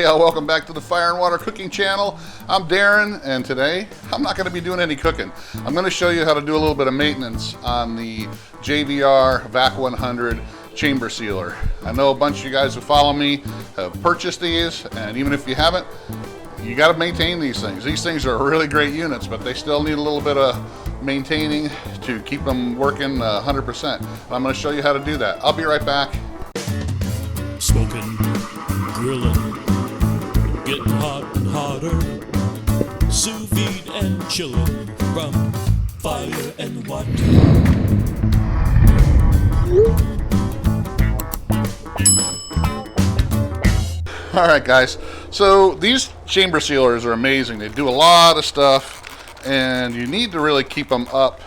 Hey all, welcome back to the Fire and Water Cooking Channel. I'm Darren, and today I'm not going to be doing any cooking. I'm going to show you how to do a little bit of maintenance on the JVR Vac100 Chamber Sealer. I know a bunch of you guys who follow me have purchased these, and even if you haven't, you got to maintain these things. These things are really great units, but they still need a little bit of maintaining to keep them working 100%. I'm going to show you how to do that. I'll be right back. Smoking, grilling, getting hot and hotter, sous vide and chilling from Fire and Water. All right, guys. So these chamber sealers are amazing. They do a lot of stuff, and you need to really keep them up,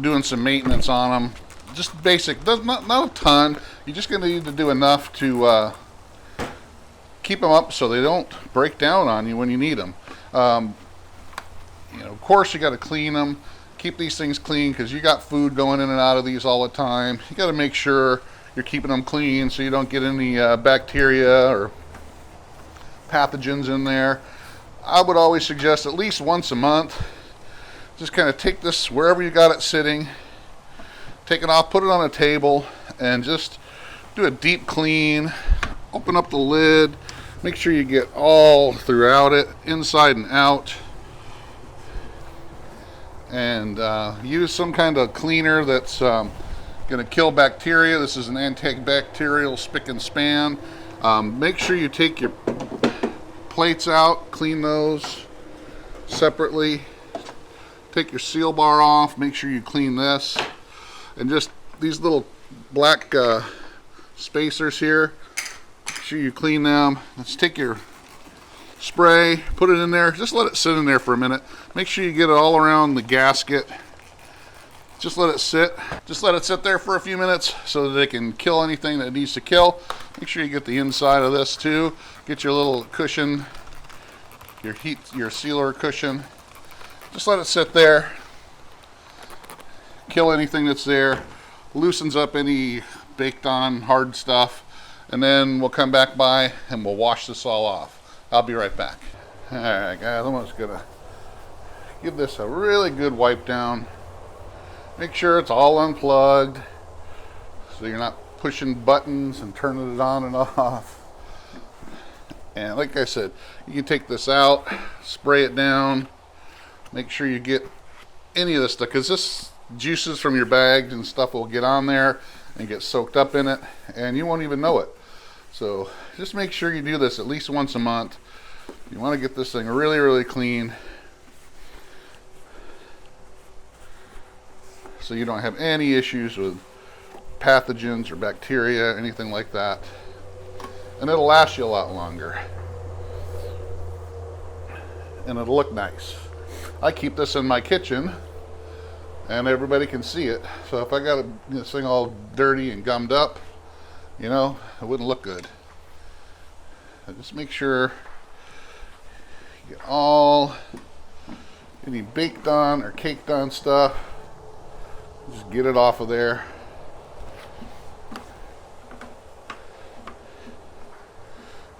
doing some maintenance on them. Just basic, not a ton. You're just going to need to do enough to keep them up so they don't break down on you when you need them. Of course, you got to clean them. Keep these things clean because you got food going in and out of these all the time. You got to make sure you're keeping them clean so you don't get any bacteria or pathogens in there. I would always suggest at least once a month. Just kind of take this wherever you got it sitting. Take it off, put it on a table, and just do a deep clean. Open up the lid. Make sure you get all throughout it, inside and out. And use some kind of cleaner that's going to kill bacteria. This is an antibacterial spick and span. Make sure you take your plates out, clean those separately. Take your seal bar off. Make sure you clean this. And just these little black spacers here, make sure you clean them. Let's take your spray, put it in there, just let it sit in there for a minute. Make sure you get it all around the gasket. Just let it sit. Just let it sit there for a few minutes so that it can kill anything that it needs to kill. Make sure you get the inside of this too. Get your little cushion, your sealer cushion. Just let it sit there. Kill anything that's there, loosens up any baked on hard stuff, and then we'll come back by and we'll wash this all off. I'll be right back. All right, guys, I'm just gonna give this a really good wipe down. Make sure it's all unplugged so you're not pushing buttons and turning it on and off. And like I said, you can take this out, spray it down, make sure you get any of this stuff, because this juices from your bags and stuff will get on there and get soaked up in it, and you won't even know it. So just make sure you do this at least once a month. You want to get this thing really, really clean so you don't have any issues with pathogens or bacteria, anything like that. And it'll last you a lot longer. And it'll look nice. I keep this in my kitchen and everybody can see it. So if I got this thing all dirty and gummed up, it wouldn't look good. So just make sure you get all any baked on or caked on stuff. Just get it off of there.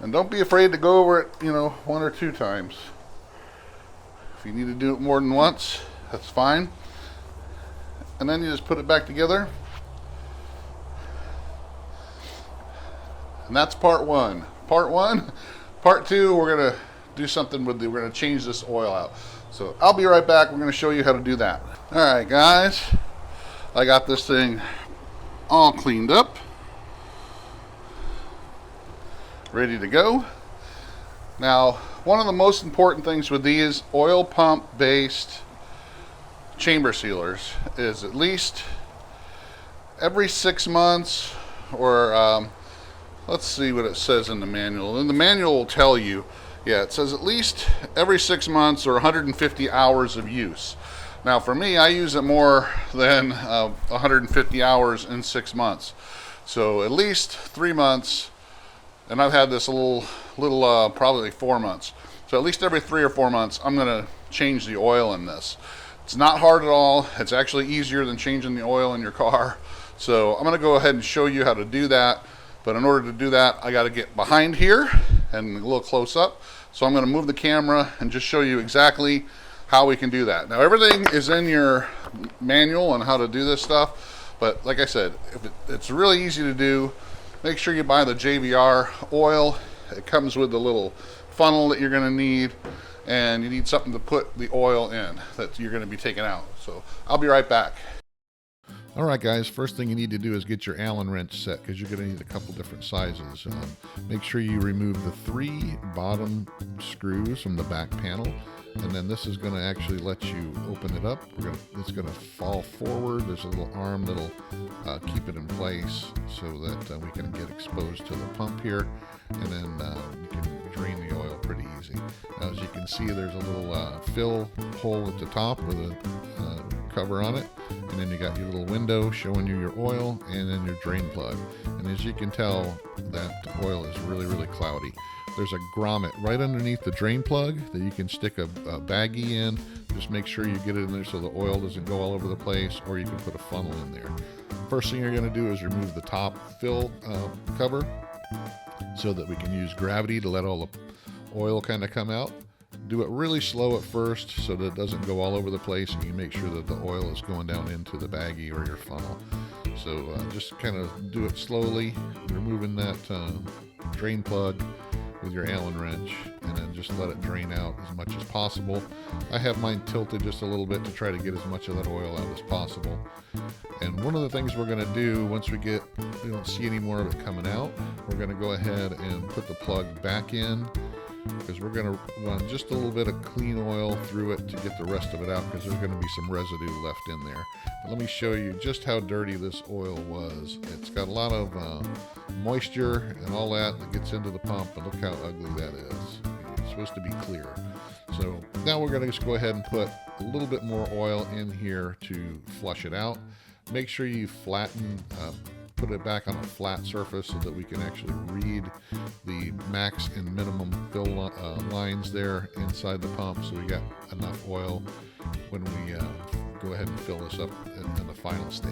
And don't be afraid to go over it, one or two times. If you need to do it more than once, that's fine. And then you just put it back together. And that's part one. Part two, we're gonna do something we're gonna change this oil out. So I'll be right back. We're gonna show you how to do that. All right, guys. I got this thing all cleaned up. Ready to go. Now, one of the most important things with these oil pump based chamber sealers is at least every 6 months, or let's see what it says in the manual. And the manual will tell you, it says at least every 6 months or 150 hours of use. Now for me, I use it more than 150 hours in 6 months. So at least 3 months, and I've had this a little probably 4 months. So at least every 3 or 4 months, I'm gonna change the oil in this. It's not hard at all. It's actually easier than changing the oil in your car. So I'm going to go ahead and show you how to do that. But in order to do that, I got to get behind here and a little close up. So I'm going to move the camera and just show you exactly how we can do that. Now everything is in your manual on how to do this stuff, but like I said, it's really easy to do. Make sure you buy the JVR oil. It comes with the little funnel that you're going to need, and you need something to put the oil in that you're going to be taking out. So I'll be right back. All right, guys, first thing you need to do is get your Allen wrench set, because you're going to need a couple different sizes. Make sure you remove the 3 bottom screws from the back panel, and then this is going to actually let you open it up. It's going to fall forward. There's a little arm that'll keep it in place so that we can get exposed to the pump here, and then you can drain the oil pretty easy. Now, as you can see, there's a little fill hole at the top with a cover on it, and then you got your little window showing you your oil, and then your drain plug. And as you can tell, that oil is really cloudy. There's a grommet right underneath the drain plug that you can stick a baggie in. Just make sure you get it in there so the oil doesn't go all over the place, or you can put a funnel in there. First thing you're going to do is remove the top fill cover so that we can use gravity to let all the oil kind of come out. Do it really slow at first so that it doesn't go all over the place, and you make sure that the oil is going down into the baggie or your funnel. So just kind of do it slowly, removing that drain plug with your Allen wrench, and then just let it drain out as much as possible. I have mine tilted just a little bit to try to get as much of that oil out as possible. And one of the things we're going to do once we don't see any more of it coming out, we're going to go ahead and put the plug back in, because we're going to run just a little bit of clean oil through it to get the rest of it out, because there's going to be some residue left in there. But let me show you just how dirty this oil was. It's got a lot of moisture and all that gets into the pump, and look how ugly that is. It's supposed to be clear. So now we're going to just go ahead and put a little bit more oil in here to flush it out. Make sure you flatten put it back on a flat surface so that we can actually read the max and minimum fill lines there inside the pump, so we got enough oil when we go ahead and fill this up in the final stage.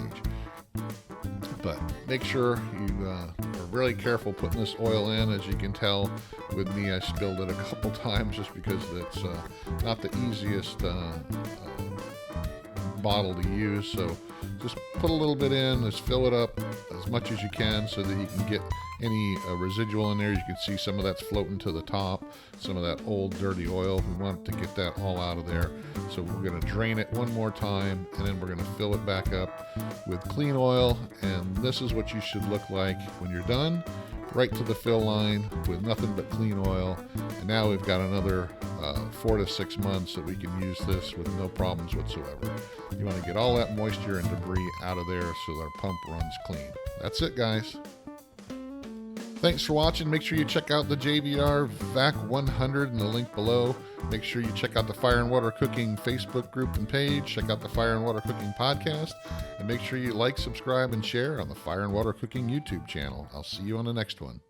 But make sure you are really careful putting this oil in. As you can tell with me, I spilled it a couple times just because it's not the easiest bottle to use. So just put a little bit in, just fill it up as much as you can so that you can get any residual in there. You can see some of that's floating to the top, some of that old dirty oil. We want to get that all out of there. So we're going to drain it one more time, and then we're going to fill it back up with clean oil. And this is what you should look like when you're done, right to the fill line with nothing but clean oil. And now we've got another 4 to 6 months that we can use this with no problems whatsoever. You want to get all that moisture and debris out of there so that our pump runs clean. That's it, guys. Thanks for watching. Make sure you check out the JVR Vac100 in the link below. Make sure you check out the Fire and Water Cooking Facebook group and page. Check out the Fire and Water Cooking podcast. And make sure you like, subscribe, and share on the Fire and Water Cooking YouTube channel. I'll see you on the next one.